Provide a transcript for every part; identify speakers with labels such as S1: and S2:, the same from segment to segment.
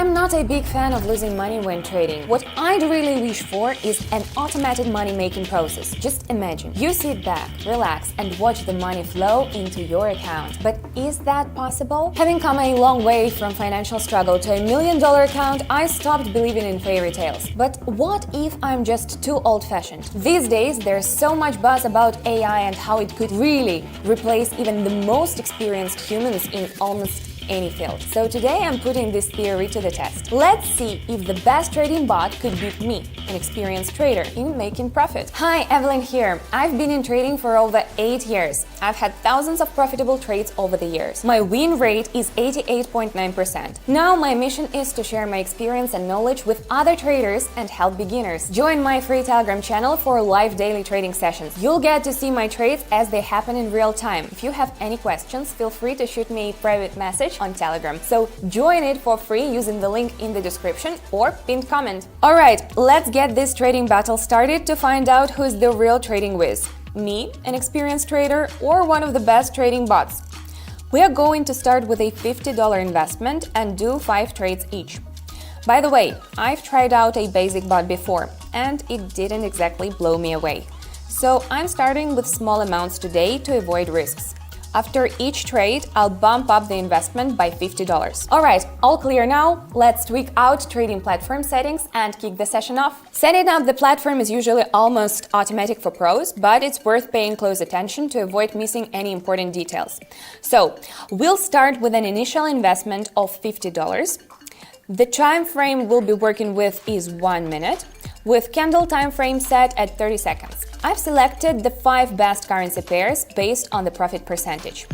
S1: I'm not a big fan of losing money when trading. What I'd really wish for is an automated money-making process. Just imagine, you sit back, relax, and watch the money flow into your account. But is that possible? Having come a long way from financial struggle to $1 million account, I stopped believing in fairy tales. But what if I'm just too old-fashioned? These days, there's so much buzz about AI and how it could really replace even the most experienced humans in almost any field. So today I'm putting this theory to the test. Let's see if the best trading bot could beat me, an experienced trader, in making profit. Hi, Evelyn here. I've been in trading for over 8 years. I've had thousands of profitable trades over the years. My win rate is 88.9%. Now my mission is to share my experience and knowledge with other traders and help beginners. Join my free Telegram channel for live daily trading sessions. You'll get to see my trades as they happen in real time. If you have any questions, feel free to shoot me a private message on Telegram. So join it for free using the link in the description or pinned comment. Alright, let's get this trading battle started to find out who's the real trading whiz. Me, an experienced trader, or one of the best trading bots. We are going to start with a $50 investment and do 5 trades each. By the way, I've tried out a basic bot before and it didn't exactly blow me away. So I'm starting with small amounts today to avoid risks. After each trade, I'll bump up the investment by $50. Alright, all clear now? Let's tweak out trading platform settings and kick the session off. Setting up the platform is usually almost automatic for pros, but it's worth paying close attention to avoid missing any important details. So, we'll start with an initial investment of $50. The time frame we'll be working with is 1 minute, with candle time frame set at 30 seconds. I've selected the 5 best currency pairs based on the profit percentage.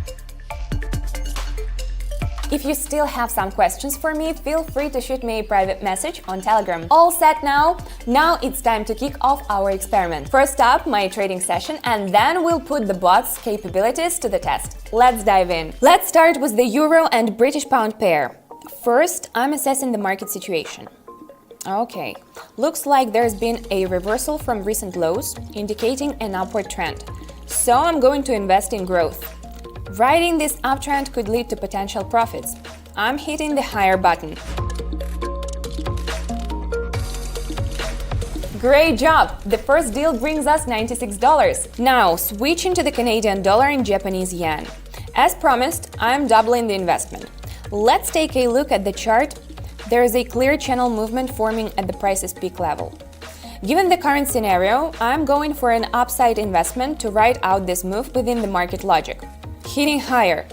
S1: If you still have some questions for me, feel free to shoot me a private message on Telegram. All set now? Now it's time to kick off our experiment. First up, my trading session, and then we'll put the bot's capabilities to the test. Let's dive in. Let's start with the Euro and British Pound pair. First, I'm assessing the market situation. Okay, looks like there's been a reversal from recent lows, indicating an upward trend. So I'm going to invest in growth. Riding this uptrend could lead to potential profits. I'm hitting the higher button. Great job! The first deal brings us $96. Now, switching to the Canadian dollar and Japanese yen. As promised, I'm doubling the investment. Let's take a look at the chart. There is a clear channel movement forming at the price's peak level. Given the current scenario, I'm going for an upside investment to ride out this move within the market logic. Hitting higher.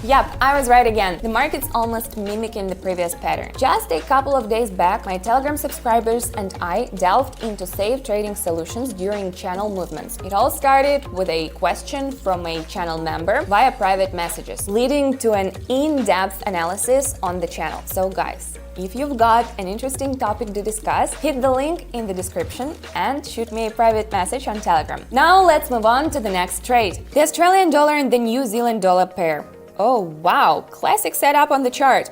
S1: Yep, I was right again. The market's almost mimicking the previous pattern. Just a couple of days back, my Telegram subscribers and I delved into safe trading solutions during channel movements. It all started with a question from a channel member via private messages, leading to an in-depth analysis on the channel. So guys, if you've got an interesting topic to discuss, hit the link in the description and shoot me a private message on Telegram. Now let's move on to the next trade. The Australian dollar and the New Zealand dollar pair. Oh wow, classic setup on the chart.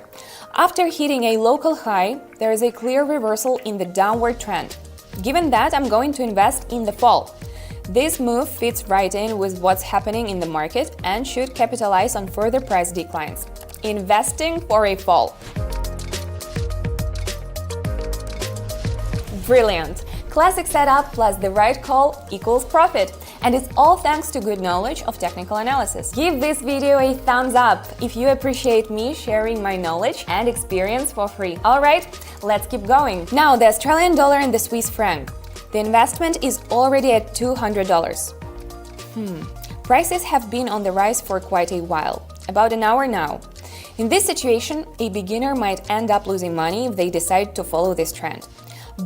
S1: After hitting a local high, there is a clear reversal in the downward trend. Given that, I'm going to invest in the fall. This move fits right in with what's happening in the market and should capitalize on further price declines. Investing for a fall. Brilliant! Classic setup plus the right call equals profit. And it's all thanks to good knowledge of technical analysis. Give this video a thumbs up if you appreciate me sharing my knowledge and experience for free. Alright, let's keep going. Now the Australian dollar and the Swiss franc. The investment is already at $200. Prices have been on the rise for quite a while, about an hour now. In this situation, a beginner might end up losing money if they decide to follow this trend.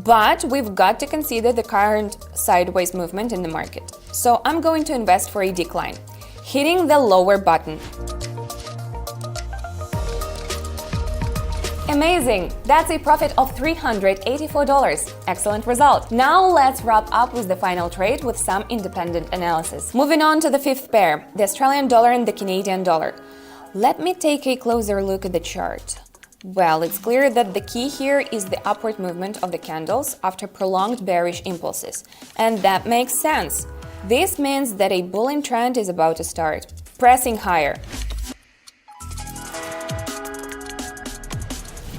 S1: But we've got to consider the current sideways movement in the market. So I'm going to invest for a decline, hitting the lower button. Amazing! That's a profit of $384. Excellent result. Now let's wrap up with the final trade with some independent analysis. Moving on to the fifth pair, the Australian dollar and the Canadian dollar. Let me take a closer look at the chart. Well, it's clear that the key here is the upward movement of the candles after prolonged bearish impulses. And that makes sense. This means that a bullish trend is about to start, pressing higher.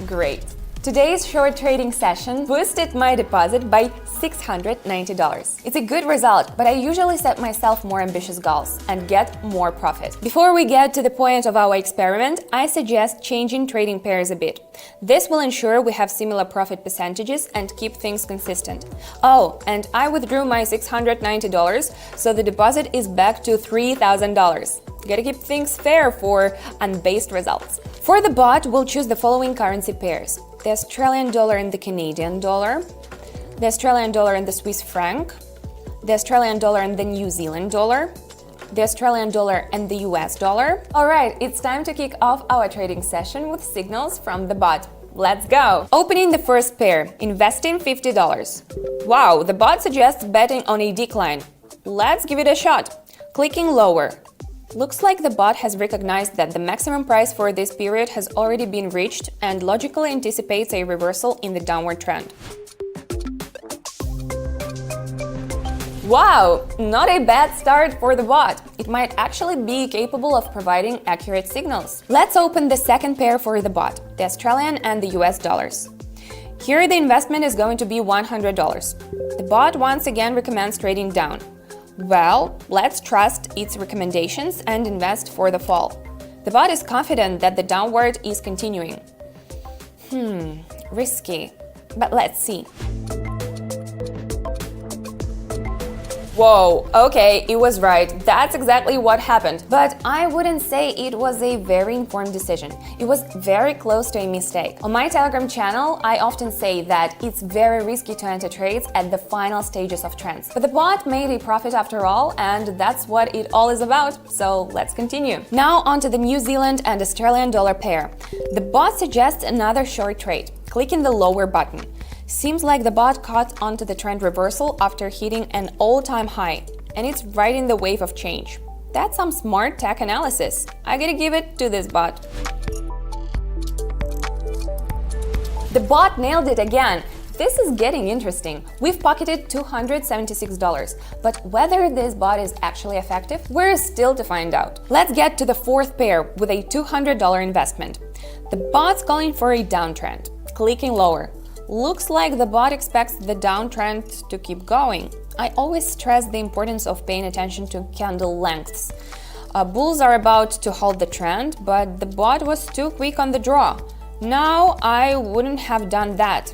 S1: Great! Today's short trading session boosted my deposit by $690. It's a good result, but I usually set myself more ambitious goals and get more profit. Before we get to the point of our experiment, I suggest changing trading pairs a bit. This will ensure we have similar profit percentages and keep things consistent. Oh, and I withdrew my $690, so the deposit is back to $3,000. Gotta keep things fair for unbased results. For the bot, we'll choose the following currency pairs: the Australian dollar and the Canadian dollar, the Australian dollar and the Swiss franc, the Australian dollar and the New Zealand dollar, the Australian dollar and the US dollar. Alright, it's time to kick off our trading session with signals from the bot. Let's go! Opening the first pair, investing $50. Wow, the bot suggests betting on a decline. Let's give it a shot. Clicking lower. Looks like the bot has recognized that the maximum price for this period has already been reached and logically anticipates a reversal in the downward trend. Wow! Not a bad start for the bot. It might actually be capable of providing accurate signals. Let's open the second pair for the bot, the Australian and the US dollars. Here the investment is going to be $100. The bot once again recommends trading down. Well, let's trust its recommendations and invest for the fall. The bot is confident that the downward is continuing. Risky, but let's see. Whoa, okay, it was right. That's exactly what happened. But I wouldn't say it was a very informed decision. It was very close to a mistake. On my Telegram channel, I often say that it's very risky to enter trades at the final stages of trends. But the bot made a profit after all, and that's what it all is about. So let's continue. Now onto the New Zealand and Australian dollar pair. The bot suggests another short trade. Clicking the lower button. Seems like the bot caught onto the trend reversal after hitting an all-time high, and it's riding the wave of change. That's some smart tech analysis. I gotta give it to this bot. The bot nailed it again. This is getting interesting. We've pocketed $276, but whether this bot is actually effective, we're still to find out. Let's get to the fourth pair with a $200 investment. The bot's calling for a downtrend. Clicking lower. Looks like the bot expects the downtrend to keep going. I always stress the importance of paying attention to candle lengths. Bulls are about to hold the trend, but the bot was too quick on the draw. Now I wouldn't have done that.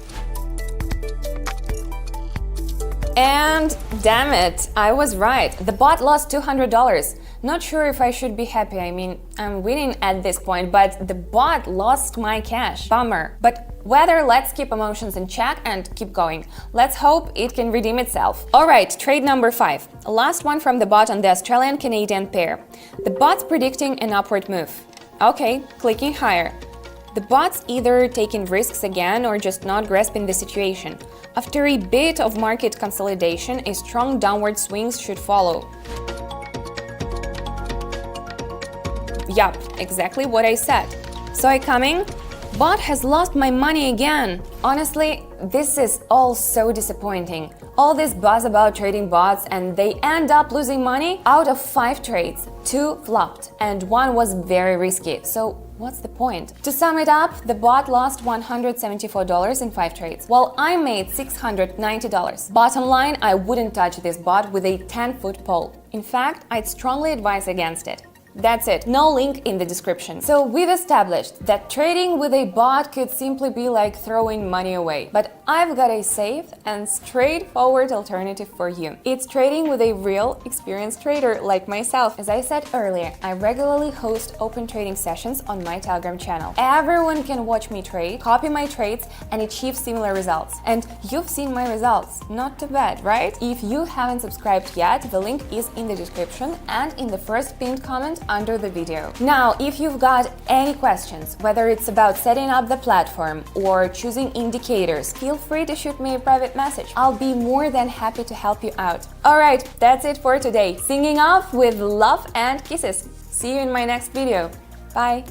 S1: And damn it, I was right. The bot lost $200. Not sure if I should be happy. I mean, I'm winning at this point, but the bot lost my cash. Bummer. But whether, let's keep emotions in check and keep going. Let's hope it can redeem itself. Alright, trade number 5. Last one from the bot on the Australian-Canadian pair. The bot's predicting an upward move. Okay, clicking higher. The bot's either taking risks again or just not grasping the situation. After a bit of market consolidation, a strong downward swing should follow. Yup, exactly what I said. Saw it coming? Bot has lost my money again. Honestly, this is all so disappointing. All this buzz about trading bots and they end up losing money. Out of 5 trades, 2 flopped and 1 was very risky. So what's the point? To sum it up, the bot lost $174 in 5 trades, while I made $690. Bottom line, I wouldn't touch this bot with a 10-foot pole. In fact, I'd strongly advise against it. That's it, no link in the description. So we've established that trading with a bot could simply be like throwing money away. But I've got a safe and straightforward alternative for you. It's trading with a real, experienced trader like myself. As I said earlier, I regularly host open trading sessions on my Telegram channel. Everyone can watch me trade, copy my trades, and achieve similar results. And you've seen my results. Not too bad, right? If you haven't subscribed yet, the link is in the description and in the first pinned comment under the video. Now, if you've got any questions, whether it's about setting up the platform or choosing indicators, feel free to shoot me a private message. I'll be more than happy to help you out. Alright, that's it for today. Singing off with love and kisses. See you in my next video. Bye!